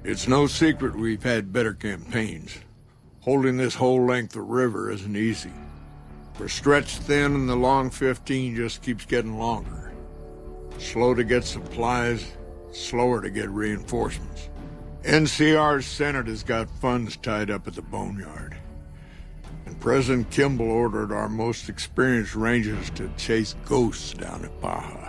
It's no secret we've had better campaigns. Holding this whole length of river isn't easy. We're stretched thin and the long 15 just keeps getting longer. Slow to get supplies, slower to get reinforcements. NCR's Senate has got funds tied up at the boneyard. And President Kimball ordered our most experienced rangers to chase ghosts down at Baja.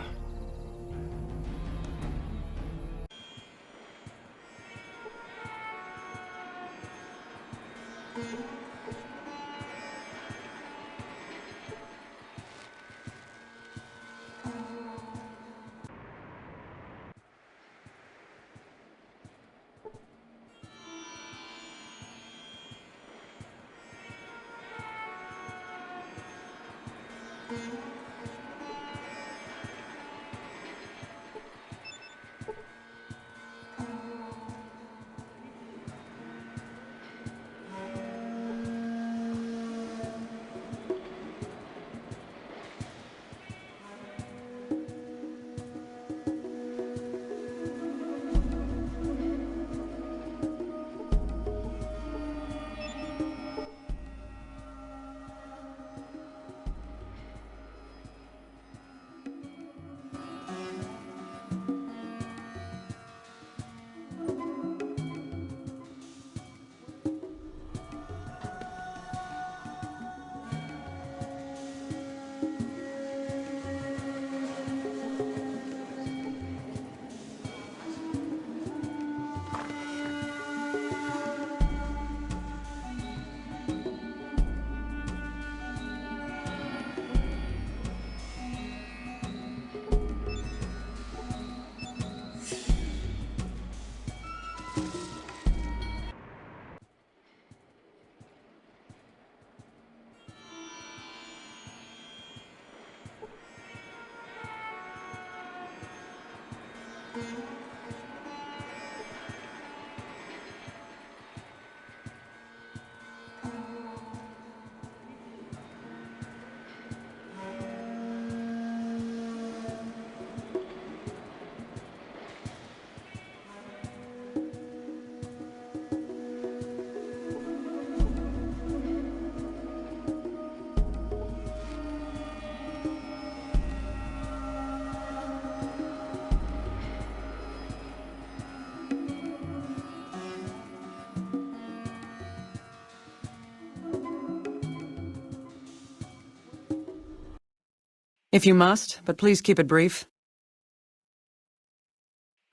If you must, but please keep it brief.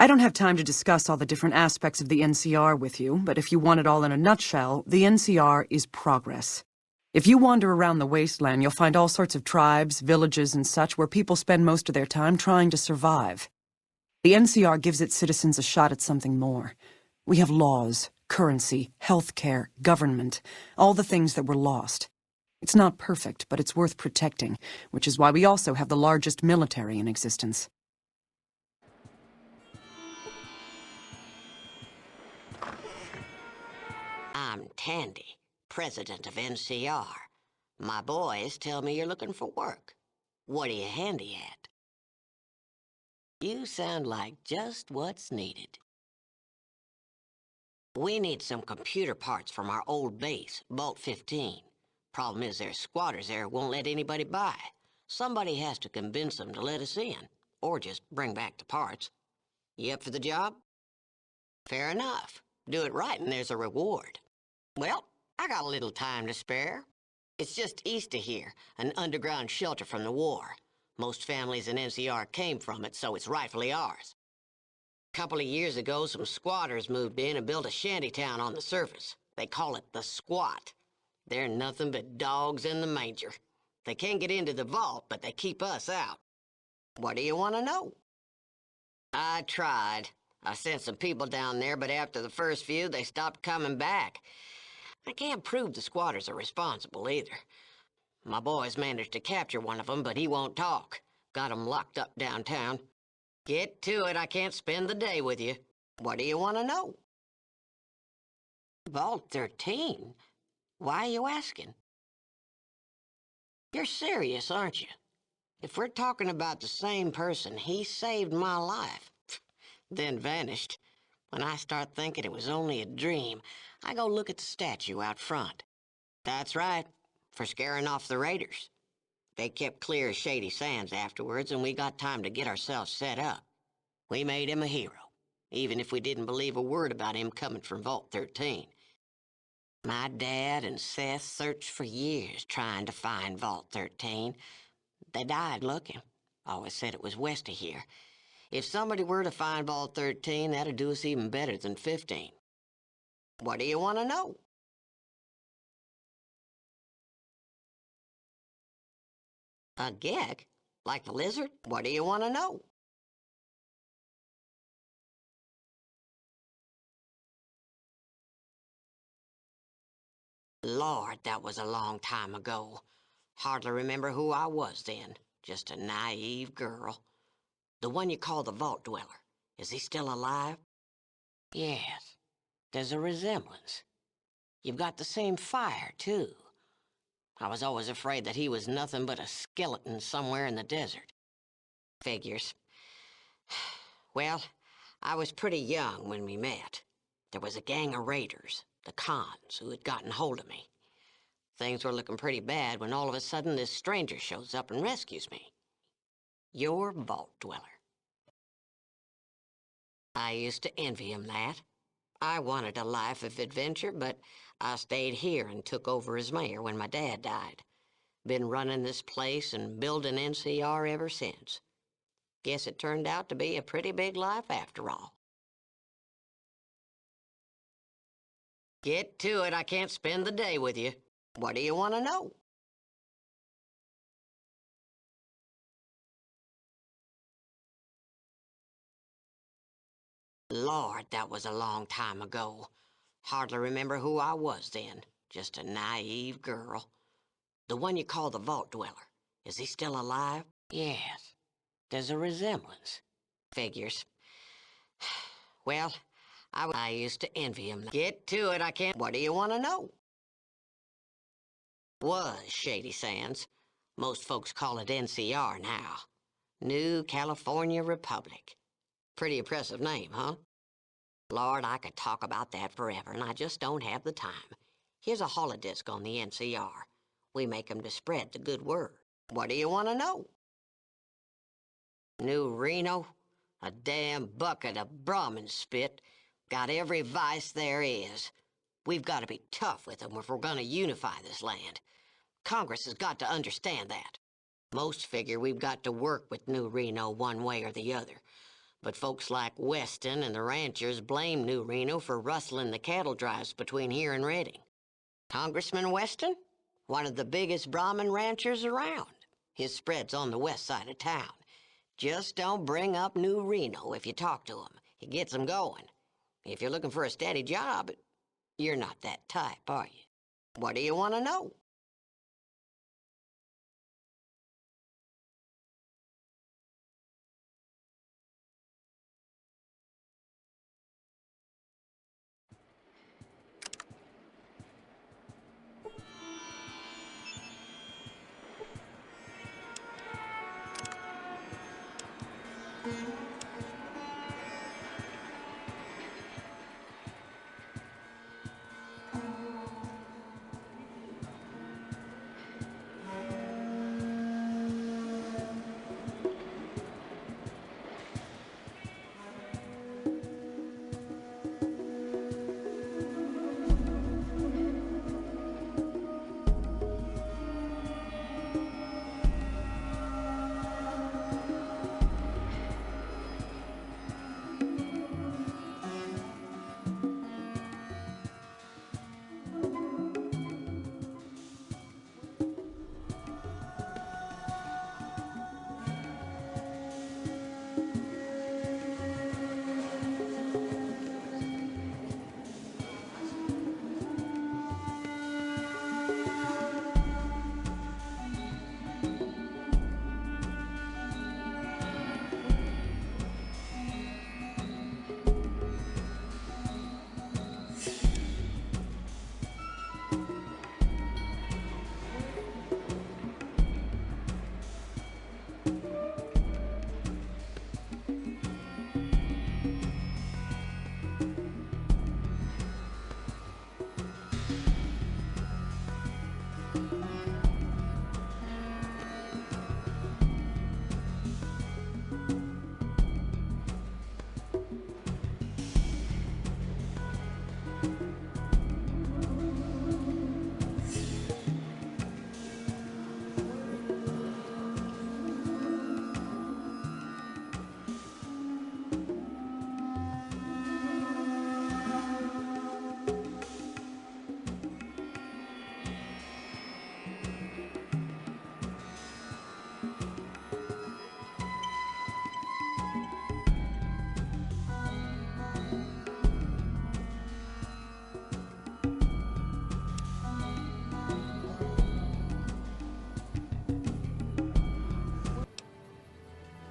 I don't have time to discuss all the different aspects of the NCR with you, but if you want it all in a nutshell, the NCR is progress. If you wander around the wasteland, you'll find all sorts of tribes, villages, and such where people spend most of their time trying to survive. The NCR gives its citizens a shot at something more. We have laws, currency, healthcare, government, all the things that were lost. It's not perfect, but it's worth protecting, which is why we also have the largest military in existence. I'm Tandy, president of NCR. My boys tell me you're looking for work. What are you handy at? You sound like just what's needed. We need some computer parts from our old base, Vault 15. Problem is there's squatters there who won't let anybody by. Somebody has to convince them to let us in, or just bring back the parts. You up for the job? Fair enough. Do it right and there's a reward. Well, I got a little time to spare. It's just east of here, an underground shelter from the war. Most families in NCR came from it, so it's rightfully ours. A couple of years ago, some squatters moved in and built a shantytown on the surface. They call it the Squat. They're nothing but dogs in the manger. They can't get into the vault, but they keep us out. What do you want to know? I tried. I sent some people down there, but after the first few, they stopped coming back. I can't prove the squatters are responsible either. My boys managed to capture one of them, but he won't talk. Got him locked up downtown. Get to it, I can't spend the day with you. What do you want to know? Vault 13? Why are you asking? You're serious, aren't you? If we're talking about the same person, he saved my life, then vanished. When I start thinking it was only a dream, I go look at the statue out front. That's right, for scaring off the raiders. They kept clear of Shady Sands afterwards, and we got time to get ourselves set up. We made him a hero, even if we didn't believe a word about him coming from Vault 13. My dad and Seth searched for years trying to find Vault 13. They died looking. Always said it was west of here. If somebody were to find Vault 13, that'd do us even better than 15. What do you want to know? A gek? Like the lizard? What do you want to know? Lord, that was a long time ago. Hardly remember who I was then. Just a naive girl. The one you call the Vault Dweller. Is he still alive? Yes. There's a resemblance. You've got the same fire, too. I was always afraid that he was nothing but a skeleton somewhere in the desert. Figures. Well, I was pretty young when we met. There was a gang of raiders, the Khans, who had gotten hold of me. Things were looking pretty bad when all of a sudden this stranger shows up and rescues me. Your Vault Dweller. I used to envy him that. I wanted a life of adventure, but I stayed here and took over as mayor when my dad died. Been running this place and building NCR ever since. Guess it turned out to be a pretty big life after all. Get to it, I can't spend the day with you. What do you want to know? Lord, that was a long time ago. Hardly remember who I was then. Just a naive girl. The one you call the Vault Dweller. Is he still alive? Yes. There's a resemblance. Figures. Well, I used to envy him. Get to it, I can't. What do you want to know? Was Shady Sands. Most folks call it NCR now. New California Republic. Pretty impressive name, huh? Lord, I could talk about that forever, and I just don't have the time. Here's a holodisc on the NCR. We make 'em to spread the good word. What do you want to know? New Reno? A damn bucket of Brahmin spit. Got every vice there is. We've got to be tough with them if we're going to unify this land. Congress has got to understand that. Most figure we've got to work with New Reno one way or the other. But folks like Weston and the ranchers blame New Reno for rustling the cattle drives between here and Redding. Congressman Weston? One of the biggest Brahmin ranchers around. His spread's on the west side of town. Just don't bring up New Reno if you talk to him. He gets 'em going. If you're looking for a steady job, you're not that type, are you? What do you want to know?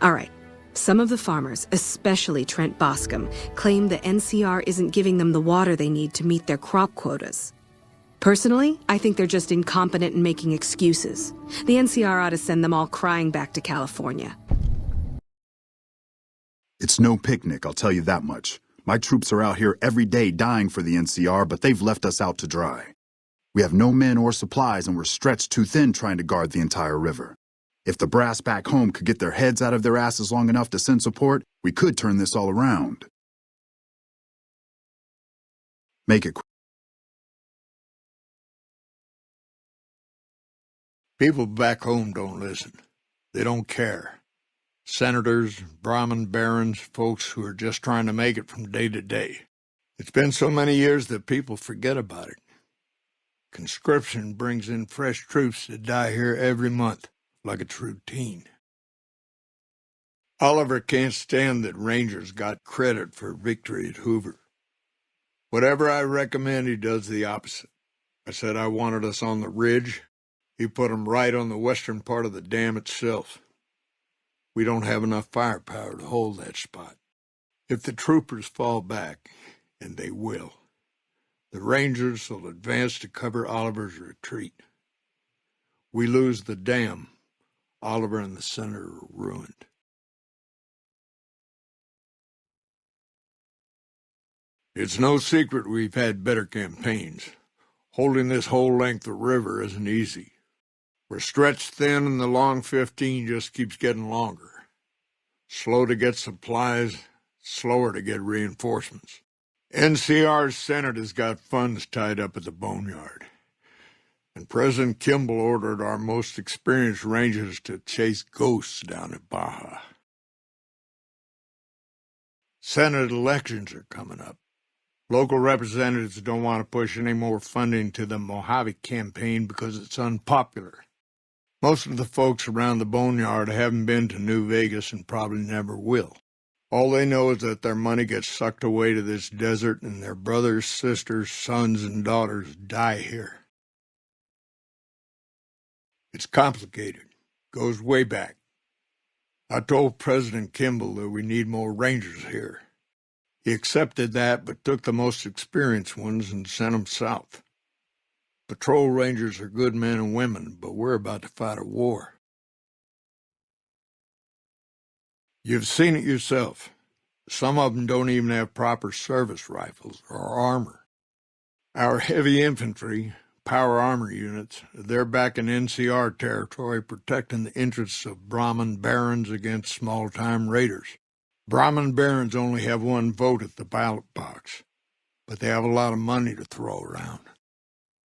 All right. Some of the farmers, especially Trent Boscom, claim the NCR isn't giving them the water they need to meet their crop quotas. Personally, I think they're just incompetent and making excuses. The NCR ought to send them all crying back to California. It's no picnic, I'll tell you that much. My troops are out here every day dying for the NCR, but they've left us out to dry. We have no men or supplies, and we're stretched too thin trying to guard the entire river. If the brass back home could get their heads out of their asses long enough to send support, we could turn this all around. Make it quick. People back home don't listen. They don't care. Senators, Brahmin barons, folks who are just trying to make it from day to day. It's been so many years that people forget about it. Conscription brings in fresh troops that die here every month, like it's routine. Oliver can't stand that Rangers got credit for victory at Hoover. Whatever I recommend, he does the opposite. I said I wanted us on the ridge. He put them right on the western part of the dam itself. We don't have enough firepower to hold that spot. If the troopers fall back, and they will, the Rangers will advance to cover Oliver's retreat. We lose the dam. Oliver and the center are ruined. It's no secret we've had better campaigns. Holding this whole length of river isn't easy. We're stretched thin and the long 15 just keeps getting longer. Slow to get supplies, slower to get reinforcements. NCR's Senate has got funds tied up at the boneyard. And President Kimball ordered our most experienced rangers to chase ghosts down at Baja. Senate elections are coming up. Local representatives don't want to push any more funding to the Mojave campaign because it's unpopular. Most of the folks around the boneyard haven't been to New Vegas and probably never will. All they know is that their money gets sucked away to this desert and their brothers, sisters, sons, and daughters die here. It's complicated. Goes way back. I told President Kimball that we need more rangers here. He accepted that, but took the most experienced ones and sent them south. Patrol rangers are good men and women, but we're about to fight a war. You've seen it yourself. Some of them don't even have proper service rifles or armor. Our heavy infantry, power armor units, they're back in NCR territory protecting the interests of Brahmin barons against small-time raiders. Brahmin barons only have one vote at the ballot box, but they have a lot of money to throw around.